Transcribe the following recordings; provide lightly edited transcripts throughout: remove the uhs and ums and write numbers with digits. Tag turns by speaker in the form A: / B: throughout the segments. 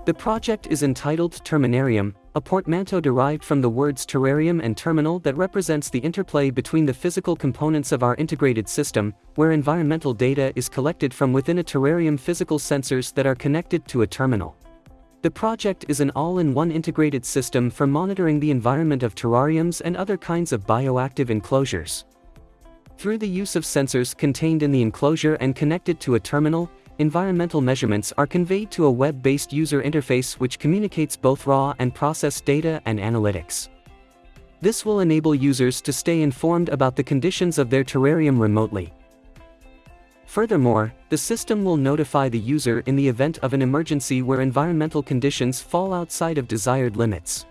A: The project is entitled Terminarium, a portmanteau derived from the words terrarium and terminal that represents the interplay between the physical components of our integrated system, where environmental data is collected from within a terrarium, physical sensors that are connected to a terminal. The project is an all-in-one integrated system for monitoring the environment of terrariums and other kinds of bioactive enclosures. Through the use of sensors contained in the enclosure and connected to a terminal, environmental measurements are conveyed to a web-based user interface which communicates both raw and processed data and analytics. This will enable users to stay informed about the conditions of their terrarium remotely. Furthermore, the system will notify the user in the event of an emergency where environmental conditions fall outside of desired limits.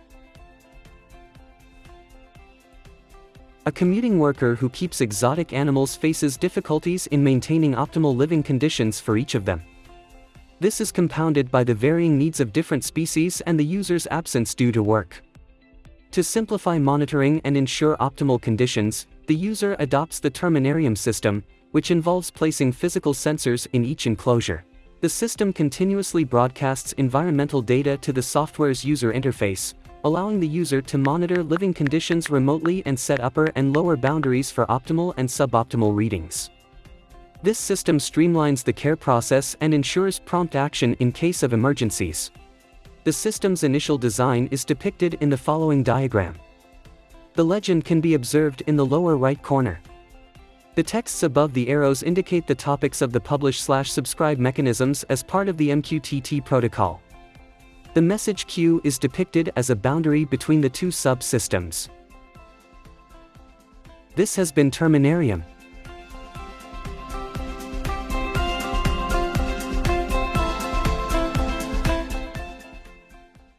A: A commuting worker who keeps exotic animals faces difficulties in maintaining optimal living conditions for each of them. This is compounded by the varying needs of different species and the user's absence due to work. To simplify monitoring and ensure optimal conditions, the user adopts the Terminarium system, which involves placing physical sensors in each enclosure. The system continuously broadcasts environmental data to the software's user interface, allowing the user to monitor living conditions remotely and set upper and lower boundaries for optimal and suboptimal readings. This system streamlines the care process and ensures prompt action in case of emergencies. The system's initial design is depicted in the following diagram. The legend can be observed in the lower right corner. The texts above the arrows indicate the topics of the publish/subscribe mechanisms as part of the MQTT protocol. The message queue is depicted as a boundary between the two subsystems. This has been Terminarium.